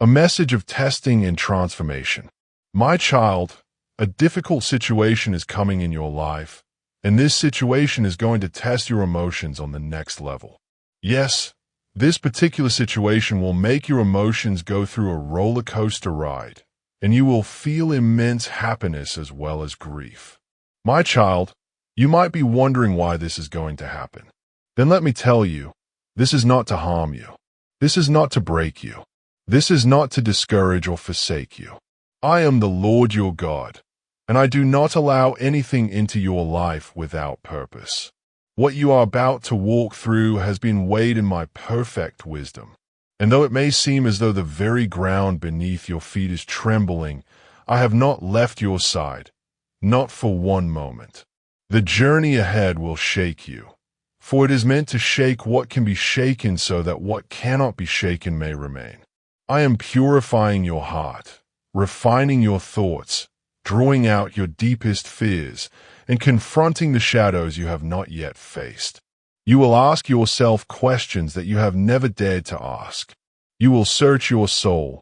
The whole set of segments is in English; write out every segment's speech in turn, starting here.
A message of testing and transformation. My child, a difficult situation is coming in your life, and this situation is going to test your emotions on the next level. Yes, this particular situation will make your emotions go through a roller coaster ride, and you will feel immense happiness as well as grief. My child, you might be wondering why this is going to happen. Then let me tell you, this is not to harm you. This is not to break you. This is not to discourage or forsake you. I am the Lord your God, and I do not allow anything into your life without purpose. What you are about to walk through has been weighed in my perfect wisdom. And though it may seem as though the very ground beneath your feet is trembling, I have not left your side, not for one moment. The journey ahead will shake you, for it is meant to shake what can be shaken so that what cannot be shaken may remain. I am purifying your heart, refining your thoughts, drawing out your deepest fears, and confronting the shadows you have not yet faced. You will ask yourself questions that you have never dared to ask. You will search your soul,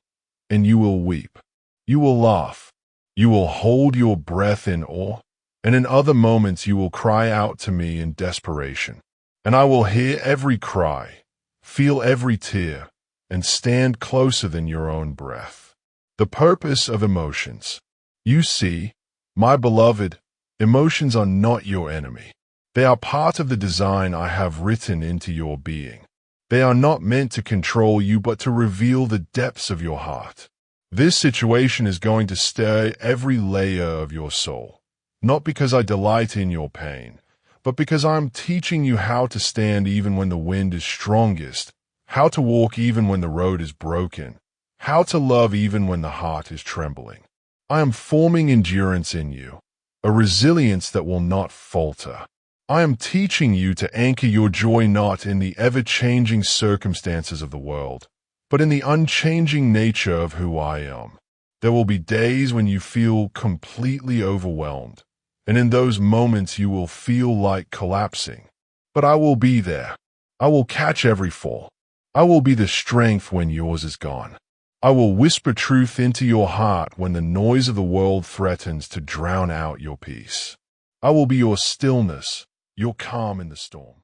and you will weep. You will laugh. You will hold your breath in awe, and in other moments you will cry out to me in desperation. And I will hear every cry, feel every tear, and stand closer than your own breath. The purpose of emotions. You see, my beloved, emotions are not your enemy. They are part of the design I have written into your being. They are not meant to control you but to reveal the depths of your heart. This situation is going to stir every layer of your soul, not because I delight in your pain, but because I am teaching you how to stand even when the wind is strongest, how to walk even when the road is broken, how to love even when the heart is trembling. I am forming endurance in you, a resilience that will not falter. I am teaching you to anchor your joy not in the ever-changing circumstances of the world, but in the unchanging nature of who I am. There will be days when you feel completely overwhelmed, and in those moments you will feel like collapsing. But I will be there. I will catch every fall. I will be the strength when yours is gone. I will whisper truth into your heart when the noise of the world threatens to drown out your peace. I will be your stillness, your calm in the storm.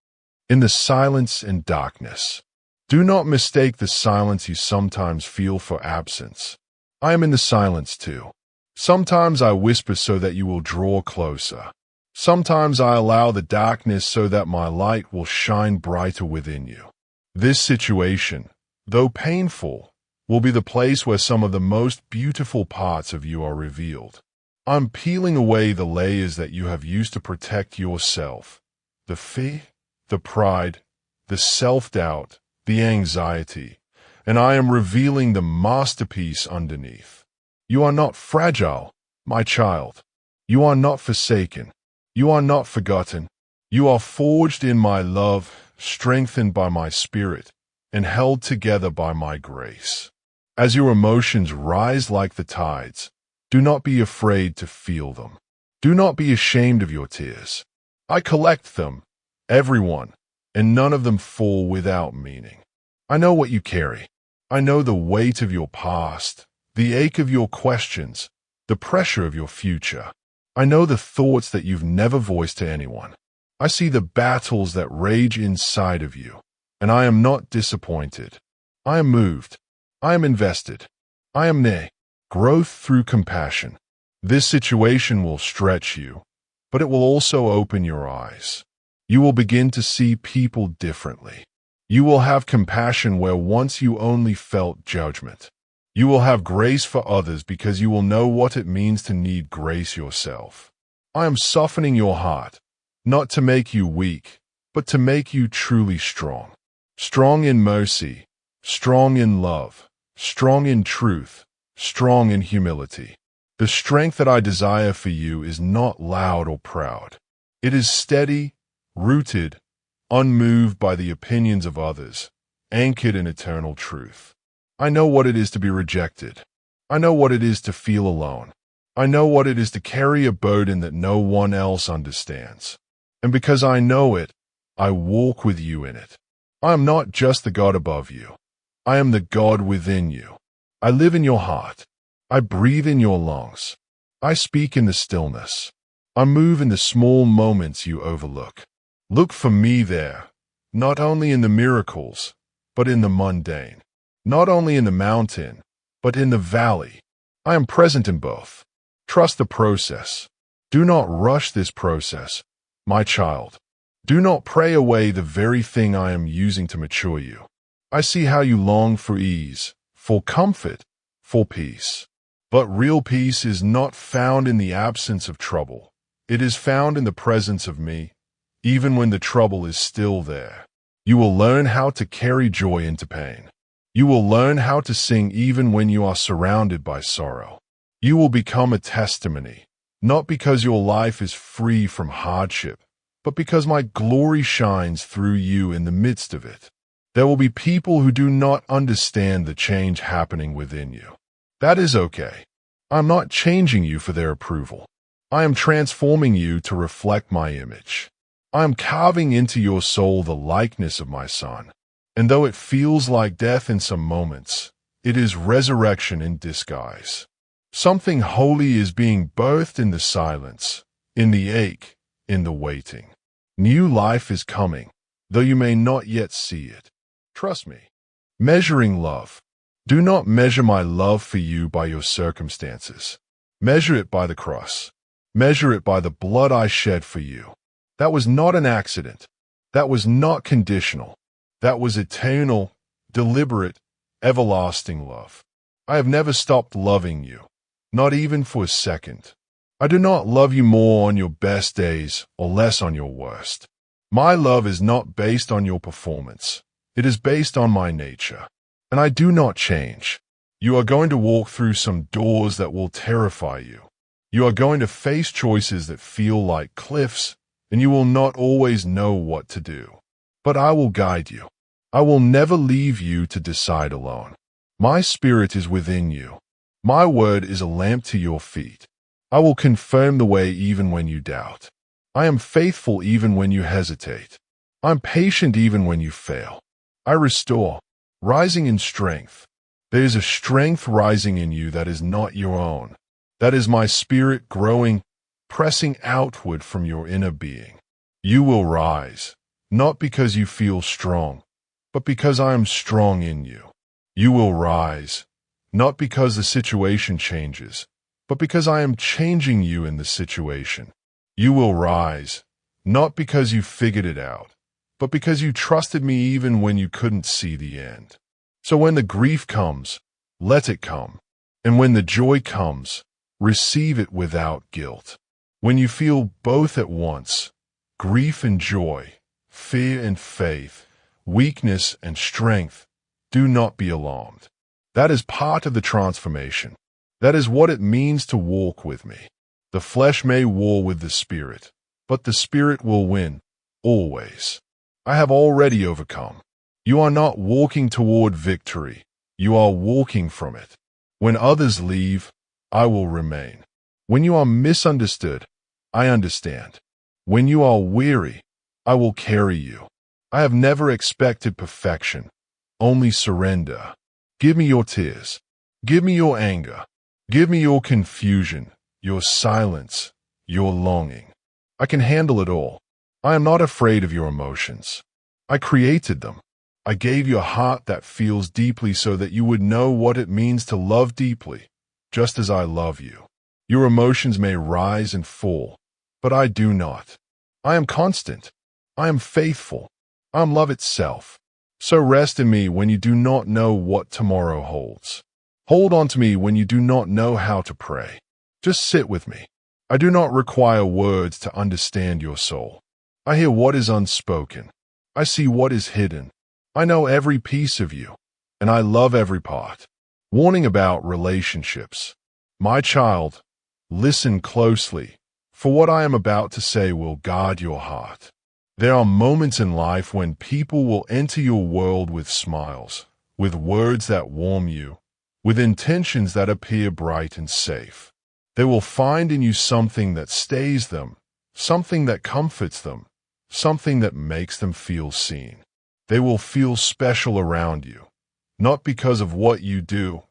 In the silence and darkness. Do not mistake the silence you sometimes feel for absence. I am in the silence too. Sometimes I whisper so that you will draw closer. Sometimes I allow the darkness so that my light will shine brighter within you. This situation, though painful, will be the place where some of the most beautiful parts of you are revealed. I'm peeling away the layers that you have used to protect yourself. The fear, the pride, the self-doubt, the anxiety, and I am revealing the masterpiece underneath. You are not fragile, my child. You are not forsaken. You are not forgotten. You are forged in my love, strengthened by my spirit, and held together by my grace. As your emotions rise like the tides, do not be afraid to feel them. Do not be ashamed of your tears. I collect them, everyone, and none of them fall without meaning. I know what you carry. I know the weight of your past, the ache of your questions, the pressure of your future. I know the thoughts that you've never voiced to anyone. I see the battles that rage inside of you, and I am not disappointed. I am moved. I am invested. I am near. Growth through compassion. This situation will stretch you, but it will also open your eyes. You will begin to see people differently. You will have compassion where once you only felt judgment. You will have grace for others because you will know what it means to need grace yourself. I am softening your heart, not to make you weak, but to make you truly strong. Strong in mercy, strong in love, strong in truth, strong in humility. The strength that I desire for you is not loud or proud. It is steady, rooted, unmoved by the opinions of others, anchored in eternal truth. I know what it is to be rejected. I know what it is to feel alone. I know what it is to carry a burden that no one else understands. And because I know it, I walk with you in it. I am not just the God above you. I am the God within you. I live in your heart. I breathe in your lungs. I speak in the stillness. I move in the small moments you overlook. Look for me there, not only in the miracles, but in the mundane. Not only in the mountain, but in the valley. I am present in both. Trust the process. Do not rush this process, my child. Do not pray away the very thing I am using to mature you. I see how you long for ease, for comfort, for peace. But real peace is not found in the absence of trouble. It is found in the presence of me, even when the trouble is still there. You will learn how to carry joy into pain. You will learn how to sing even when you are surrounded by sorrow. You will become a testimony, not because your life is free from hardship, but because my glory shines through you in the midst of it. There will be people who do not understand the change happening within you. That is okay. I'm not changing you for their approval. I am transforming you to reflect my image. I am carving into your soul the likeness of my Son. And though it feels like death in some moments, it is resurrection in disguise. Something holy is being birthed in the silence, in the ache, in the waiting. New life is coming, though you may not yet see it. Trust me. Measuring love. Do not measure my love for you by your circumstances. Measure it by the cross. Measure it by the blood I shed for you. That was not an accident. That was not conditional. That was eternal, deliberate, everlasting love. I have never stopped loving you, not even for a second. I do not love you more on your best days or less on your worst. My love is not based on your performance. It is based on my nature, and I do not change. You are going to walk through some doors that will terrify you. You are going to face choices that feel like cliffs, and you will not always know what to do. But I will guide you. I will never leave you to decide alone. My spirit is within you. My word is a lamp to your feet. I will confirm the way even when you doubt. I am faithful even when you hesitate. I'm patient even when you fail. I restore, rising in strength. There is a strength rising in you that is not your own. That is my spirit growing, pressing outward from your inner being. You will rise, not because you feel strong, but because I am strong in you. You will rise, not because the situation changes, but because I am changing you in the situation. You will rise, not because you figured it out, but because you trusted me even when you couldn't see the end. So when the grief comes, let it come. And when the joy comes, receive it without guilt. When you feel both at once, grief and joy, fear and faith, weakness and strength, do not be alarmed. That is part of the transformation. That is what it means to walk with me. The flesh may war with the spirit, but the spirit will win, always. I have already overcome. You are not walking toward victory. You are walking from it. When others leave, I will remain. When you are misunderstood, I understand. When you are weary, I will carry you. I have never expected perfection, only surrender. Give me your tears. Give me your anger. Give me your confusion, your silence, your longing. I can handle it all. I am not afraid of your emotions. I created them. I gave you a heart that feels deeply so that you would know what it means to love deeply, just as I love you. Your emotions may rise and fall, but I do not. I am constant. I am faithful. I am love itself. So rest in me when you do not know what tomorrow holds. Hold on to me when you do not know how to pray. Just sit with me. I do not require words to understand your soul. I hear what is unspoken. I see what is hidden. I know every piece of you, and I love every part. Warning about relationships. My child, listen closely, for what I am about to say will guard your heart. There are moments in life when people will enter your world with smiles, with words that warm you, with intentions that appear bright and safe. They will find in you something that stays them, something that comforts them, something that makes them feel seen. They will feel special around you, not because of what you do,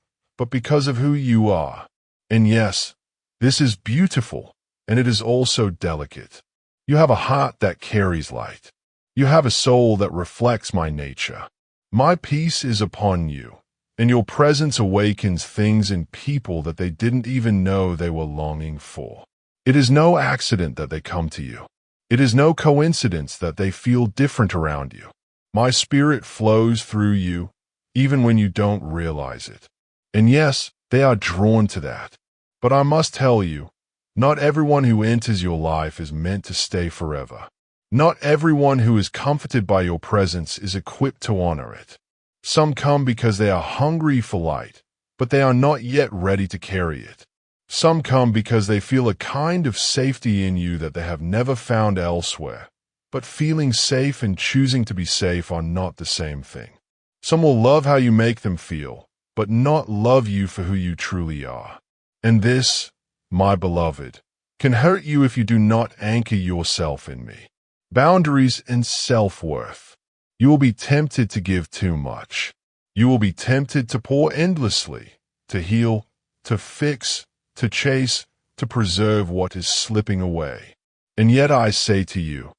but because of who you are. And yes, this is beautiful, and it is also delicate. You have a heart that carries light. You have a soul that reflects my nature. My peace is upon you, and your presence awakens things in people that they didn't even know they were longing for. It is no accident that they come to you. It is no coincidence that they feel different around you. My spirit flows through you, even when you don't realize it. And yes, they are drawn to that. But I must tell you, not everyone who enters your life is meant to stay forever. Not everyone who is comforted by your presence is equipped to honor it. Some come because they are hungry for light, but they are not yet ready to carry it. Some come because they feel a kind of safety in you that they have never found elsewhere. But feeling safe and choosing to be safe are not the same thing. Some will love how you make them feel, but not love you for who you truly are. And this, my beloved, can hurt you if you do not anchor yourself in me. Boundaries and self-worth. You will be tempted to give too much. You will be tempted to pour endlessly, to heal, to fix, to chase, to preserve what is slipping away. And yet I say to you,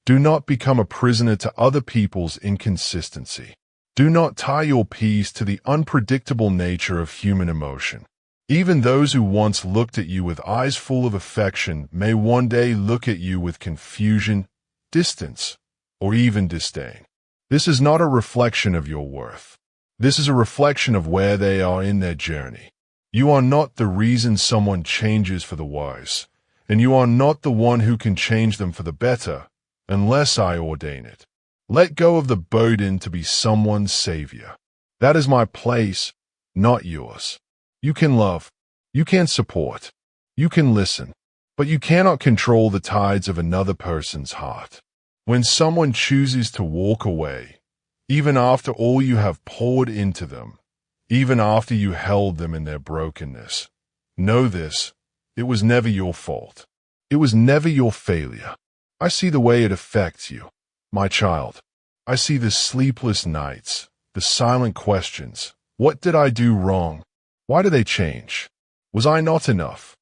do not become a prisoner to other people's inconsistency. Do not tie your peace to the unpredictable nature of human emotion. Even those who once looked at you with eyes full of affection may one day look at you with confusion, distance, or even disdain. This is not a reflection of your worth. This is a reflection of where they are in their journey. You are not the reason someone changes for the worse, and you are not the one who can change them for the better, unless I ordain it. Let go of the burden to be someone's savior. That is my place, not yours. You can love, you can support, you can listen, but you cannot control the tides of another person's heart. When someone chooses to walk away, even after all you have poured into them, even after you held them in their brokenness, know this, it was never your fault. It was never your failure. I see the way it affects you, my child. I see the sleepless nights, the silent questions. What did I do wrong? Why did they change? Was I not enough?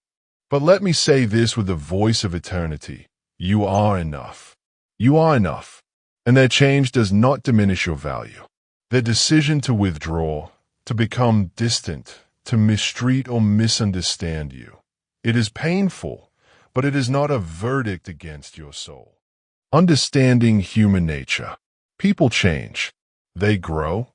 But let me say this with the voice of eternity. You are enough. You are enough. And their change does not diminish your value. Their decision to withdraw, to become distant, to mistreat or misunderstand you. It is painful, but it is not a verdict against your soul. Understanding human nature. People change. They grow,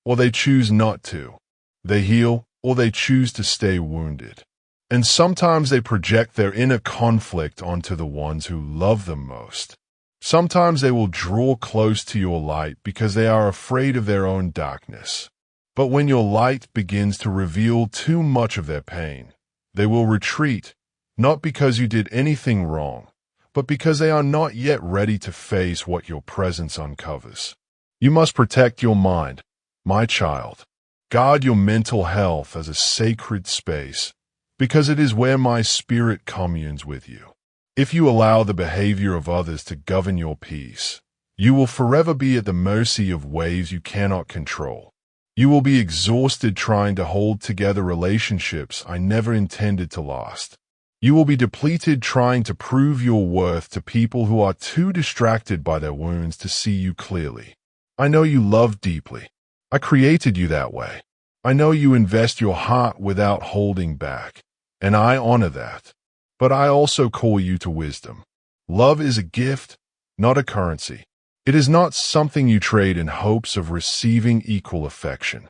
or they choose not to. They heal, or they choose to stay wounded. And sometimes they project their inner conflict onto the ones who love them most. Sometimes they will draw close to your light because they are afraid of their own darkness. But when your light begins to reveal too much of their pain, they will retreat, not because you did anything wrong, but because they are not yet ready to face what your presence uncovers. You must protect your mind, my child. Guard your mental health as a sacred space, because it is where my spirit communes with you. If you allow the behavior of others to govern your peace, you will forever be at the mercy of waves you cannot control. You will be exhausted trying to hold together relationships I never intended to last. You will be depleted trying to prove your worth to people who are too distracted by their wounds to see you clearly. I know you love deeply. I created you that way. I know you invest your heart without holding back, and I honor that. But I also call you to wisdom. Love is a gift, not a currency. It is not something you trade in hopes of receiving equal affection.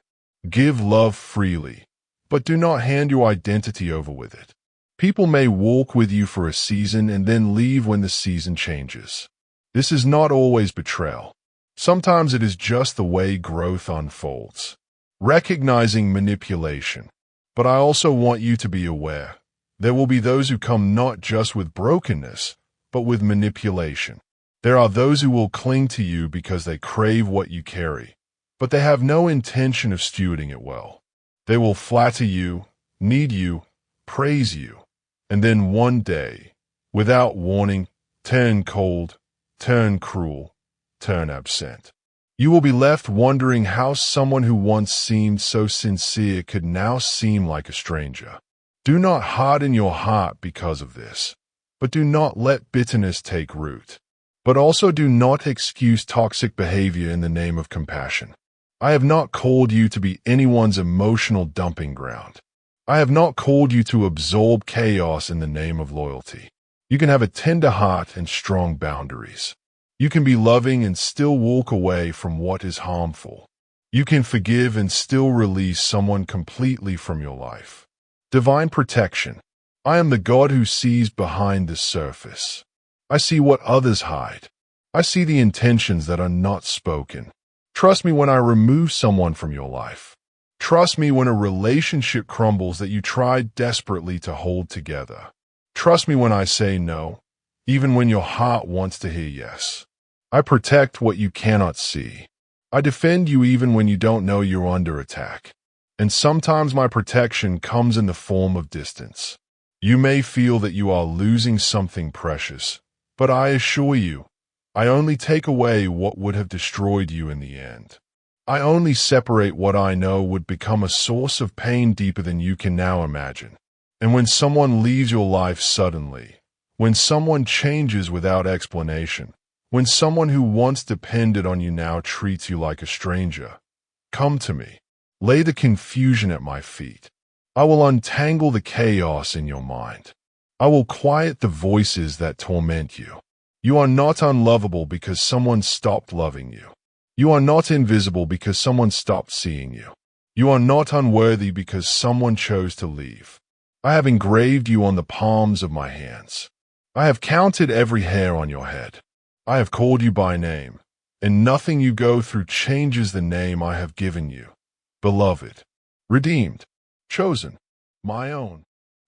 Give love freely, but do not hand your identity over with it. People may walk with you for a season and then leave when the season changes. This is not always betrayal. Sometimes it is just the way growth unfolds. Recognizing manipulation. But I also want you to be aware. There will be those who come not just with brokenness, but with manipulation. There are those who will cling to you because they crave what you carry, but they have no intention of stewarding it well. They will flatter you, need you, praise you, and then one day, without warning, turn cold, turn cruel, turn absent. You will be left wondering how someone who once seemed so sincere could now seem like a stranger. Do not harden your heart because of this, but do not let bitterness take root. But also do not excuse toxic behavior in the name of compassion. I have not called you to be anyone's emotional dumping ground. I have not called you to absorb chaos in the name of loyalty. You can have a tender heart and strong boundaries. You can be loving and still walk away from what is harmful. You can forgive and still release someone completely from your life. Divine protection. I am the God who sees behind the surface. I see what others hide. I see the intentions that are not spoken. Trust me when I remove someone from your life. Trust me when a relationship crumbles that you tried desperately to hold together. Trust me when I say no, even when your heart wants to hear yes. I protect what you cannot see. I defend you even when you don't know you're under attack. And sometimes my protection comes in the form of distance. You may feel that you are losing something precious, but I assure you, I only take away what would have destroyed you in the end. I only separate what I know would become a source of pain deeper than you can now imagine. And when someone leaves your life suddenly, when someone changes without explanation, when someone who once depended on you now treats you like a stranger, come to me. Lay the confusion at my feet. I will untangle the chaos in your mind. I will quiet the voices that torment you. You are not unlovable because someone stopped loving you. You are not invisible because someone stopped seeing you. You are not unworthy because someone chose to leave. I have engraved you on the palms of my hands. I have counted every hair on your head. I have called you by name, and nothing you go through changes the name I have given you. Beloved, redeemed, chosen, my own.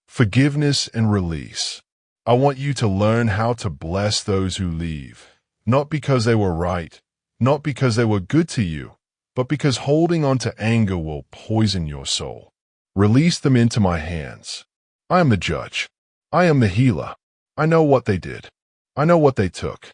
Forgiveness and release. I want you to learn how to bless those who leave, not because they were right, not because they were good to you, but because holding on to anger will poison your soul. Release them into my hands. I am the judge. I am the healer. I know what they did. I know what they took.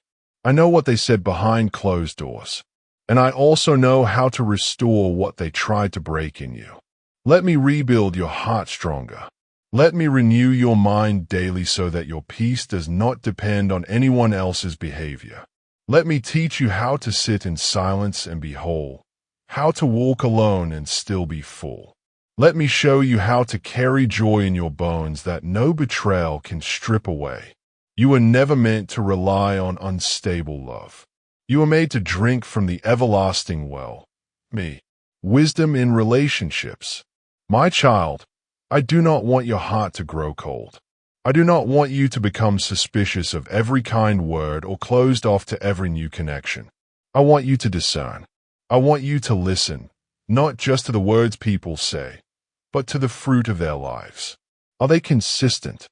I know what they said behind closed doors. And I also know how to restore what they tried to break in you. Let me rebuild your heart stronger. Let me renew your mind daily so that your peace does not depend on anyone else's behavior. Let me teach you how to sit in silence and be whole, how to walk alone and still be full. Let me show you how to carry joy in your bones that no betrayal can strip away. You were never meant to rely on unstable love. You were made to drink from the everlasting well, me. Wisdom in relationships. My child, I do not want your heart to grow cold. I do not want you to become suspicious of every kind word or closed off to every new connection. I want you to discern. I want you to listen, not just to the words people say, but to the fruit of their lives. Are they consistent?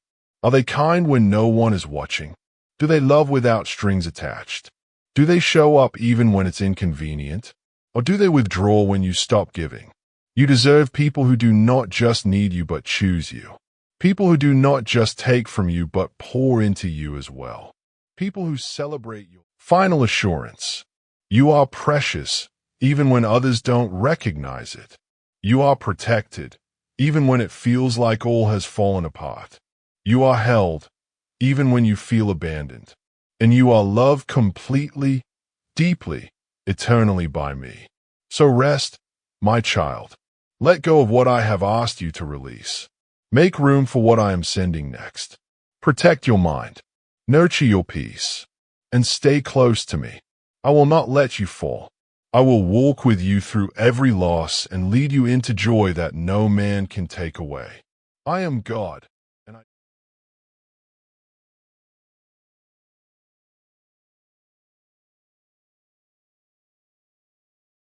Are they kind when no one is watching? Do they love without strings attached? Do they show up even when it's inconvenient? Or do they withdraw when you stop giving? You deserve people who do not just need you but choose you. People who do not just take from you but pour into you as well. People who celebrate your final assurance. You are precious, even when others don't recognize it. You are protected, even when it feels like all has fallen apart. You are held, even when you feel abandoned. And you are loved completely, deeply, eternally by me. So rest, my child. Let go of what I have asked you to release. Make room for what I am sending next. Protect your mind. Nurture your peace. And stay close to me. I will not let you fall. I will walk with you through every loss and lead you into joy that no man can take away. I am God,